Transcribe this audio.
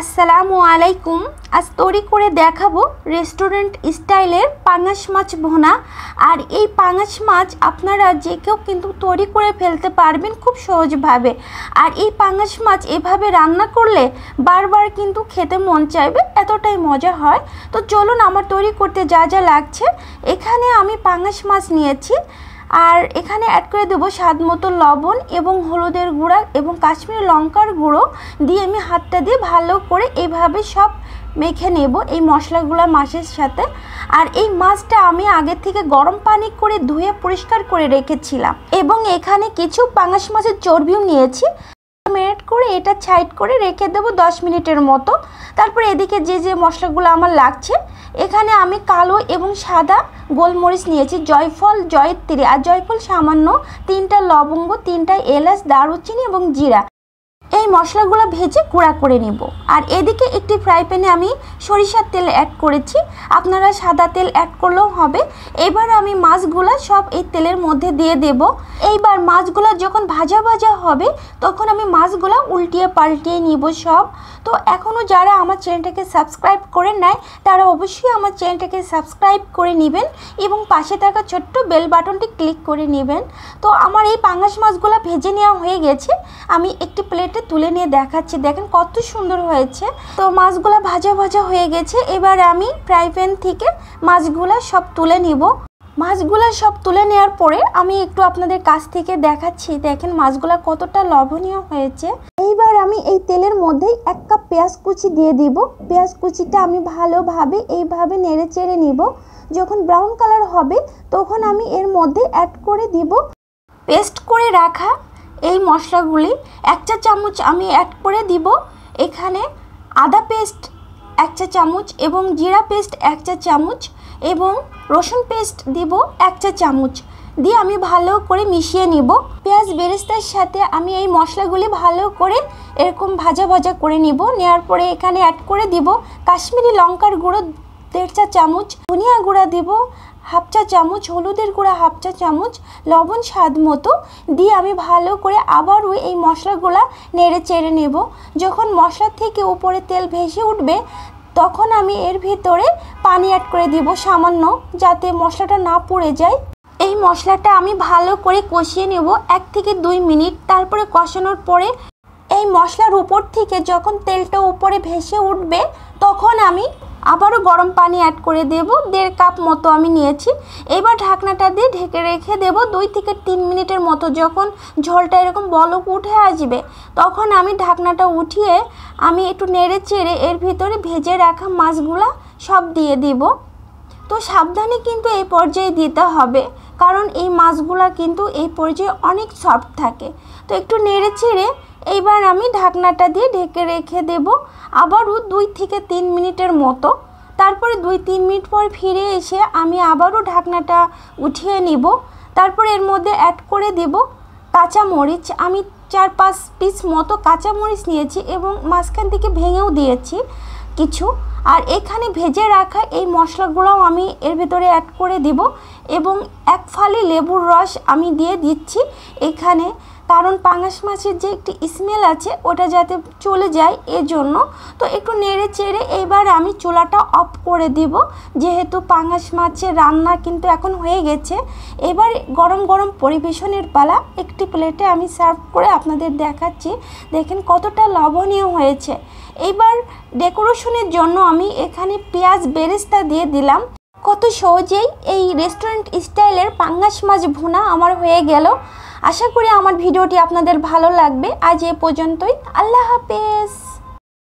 আসসালামু আলাইকুম। আজ তৈরি করে দেখাবো রেস্টুরেন্ট স্টাইলের পাঙাশ মাছ ভুনা। আর এই পাঙাশ মাছ আপনারা যে কেউ কিন্তু তৈরি করে ফেলতে পারবেন খুব সহজভাবে। আর এই পাঙাশ মাছ এভাবে রান্না করলে বারবার কিন্তু খেতে মন চাইবে, এতটাই মজা হয়। তো চলুন আমার তৈরি করতে যা যা লাগছে। এখানে আমি পাঙাশ মাছ নিয়েছি, আর এখানে অ্যাড করে দেবো স্বাদ মতো লবণ এবং হলুদের গুঁড়া এবং কাশ্মীরি লঙ্কার গুঁড়ো দিয়ে আমি হাতটা দিয়ে ভালো করে এইভাবে সব মেখে নেব এই মশলাগুলো মাছের সাথে। আর এই মাছটা আমি আগে থেকে গরম পানি করে ধুয়ে পরিষ্কার করে রেখেছিলাম এবং এখানে কিছু পাঙাশ মাছের চর্বিও নিয়েছি। ম্যারিনেট করে এটা সাইড করে রেখে দেবো 10 মিনিটের মতো। তারপর এদিকে যে যে মশলাগুলো আমার লাগছে, এখানে আমি কালো এবং সাদা গোলমরিচ নিয়েছি, জয়ফল, জয়িত্রী আর জয়ফল সামান্য, 3টা লবঙ্গ, 3টা এলাচ, দারুচিনি এবং জিরা। এই মশলাগুলো ভেজে গুঁড়া করে নেব। আর এদিকে একটি ফ্রাই প্যানে আমি সরিষার তেল অ্যাড করেছি, আপনারা সাদা তেল অ্যাড করলেও হবে। এবার আমি মাছগুলো সব এই তেলের মধ্যে দিয়ে দেব। এইবার মাছগুলো যখন ভাজা ভাজা হবে তখন আমি মাছগুলো উল্টিয়ে পাল্টিয়ে নিব সব। তো এখনও যারা আমার চ্যানেলটাকে সাবস্ক্রাইব করে নেয় তারা অবশ্যই আমার চ্যানেলটাকে সাবস্ক্রাইব করে নেবেন এবং পাশে থাকা ছোট্ট বেল বাটনটি ক্লিক করে নেবেন। তো আমার এই পাঙাশ মাছগুলো ভেজে নেওয়া হয়ে গেছে, আমি একটি প্লেটে তুলে নিয়ে দেখাচ্ছি, দেখেন কত সুন্দর হয়েছে। তো মাছগুলো ভাজা ভাজা হয়ে গেছে। এবার আমি ফ্রাই প্যান থেকে মাছগুলো সব তুলে নিব। মাছগুলো সব তুলে নেওয়ার পরে আমি একটু আপনাদের কাছ থেকে দেখাচ্ছি, দেখেন মাছগুলো কতটা লোভনীয় হয়েছে। এইবার আমি এই তেলের মধ্যেই 1 কাপ পেঁয়াজ কুচি দিয়ে দিব। পেঁয়াজ কুচিটা আমি ভালোভাবে এইভাবে নেড়ে চেড়ে নিব। যখন ব্রাউন কালার হবে তখন আমি এর মধ্যে অ্যাড করে দিব পেস্ট করে রাখা এই মশলাগুলি। 1 চা চামচ আমি অ্যাড করে দিব। এখানে আদা পেস্ট 1 চা চামচ এবং জিরা পেস্ট 1 চা চামচ এবং রসুন পেস্ট দিব 1 চা চামচ দিয়ে আমি ভালো করে মিশিয়ে নিব। পেঁয়াজ বেরেস্তার সাথে আমি এই মশলাগুলি ভালো করে এরকম ভাজা ভাজা করে নিব। নেওয়ার পরে এখানে অ্যাড করে দিব কাশ্মীরি লঙ্কার গুঁড়ো 1.5 চা চামচ, ধনিয়া গুঁড়া দিব 1/2 চা চামচ, হলুদের গুঁড়া 1/2 চা চামচ, লবণ স্বাদ মতো দিয়ে আমি ভালো করে আবারও এই মশলাগুলো নেড়ে চেড়ে নেব। যখন মশলা থেকে উপরে তেল ভেসে উঠবে তখন আমি এর ভিতরে পানি অ্যাড করে দিব সামান্য, যাতে মশলাটা না পুড়ে যায়। এই মশলাটা আমি ভালো করে কষিয়ে নেব 1 থেকে 2 মিনিট। তারপরে কষানোর পরে এই মশলার উপর থেকে যখন তেলটা উপরে ভেসে উঠবে তখন আমি আবারও গরম পানি অ্যাড করে দেব, 1.5 কাপ মতো আমি নিয়েছি। এবার ঢাকনাটা দিয়ে ঢেকে রেখে দেব 2 থেকে 3 মিনিটের মতো। যখন ঝোলটা এরকম বলক উঠে আসবে তখন আমি ঢাকনাটা উঠিয়ে আমি একটু নেড়ে চেড়ে এর ভিতরে ভেজে রাখা মাছগুলা সব দিয়ে দিব। তো সাবধানে কিন্তু এই পর্যায়ে দিতে হবে, কারণ এই মাছগুলা কিন্তু এই পর্যায়ে অনেক সফট থাকে। তো একটু নেড়ে চেড়ে এইবার আমি ঢাকনাটা দিয়ে ঢেকে রেখে দেব আবারও 2 থেকে 3 মিনিটের মতো। তারপরে 2-3 মিনিট পর ফিরে এসে আমি আবারও ঢাকনাটা উঠিয়ে নিব। তারপরে এর মধ্যে অ্যাড করে দেব কাঁচামরিচ। আমি 4-5 পিস মতো কাঁচামরিচ নিয়েছি এবং মাঝখান থেকে ভেঙেও দিয়েছি কিছু। আর এখানে ভেজে রাখা এই মশলাগুলোও আমি এর ভিতরে অ্যাড করে দিব এবং 1 ফালি লেবুর রস আমি দিয়ে দিচ্ছি এখানে, কারণ পাঙাশ মাছের যে একটি স্মেল আছে ওটা যাতে চলে যায় এজন্য। তো একটু নেড়ে চেড়ে এইবার আমি চুলাটা অফ করে দিব, যেহেতু পাঙাশ মাছের রান্না কিন্তু এখন হয়ে গেছে। এবার গরম গরম পরিবেশনের পালা। একটি প্লেটে আমি সার্ভ করে আপনাদের দেখাচ্ছি, দেখেন কতটা লোভনীয় হয়েছে। এইবার ডেকোরেশনের জন্য আমি এখানে পেঁয়াজ বেরেস্তা দিয়ে দিলাম। কত সহজেই এই রেস্টুরেন্ট স্টাইলের পাঙাশ মাছ ভুনা আমার হয়ে গেল। আশা করি আমার ভিডিওটি আপনাদের ভালো লাগবে। আজ এ পর্যন্তই, আল্লাহ হাফেজ।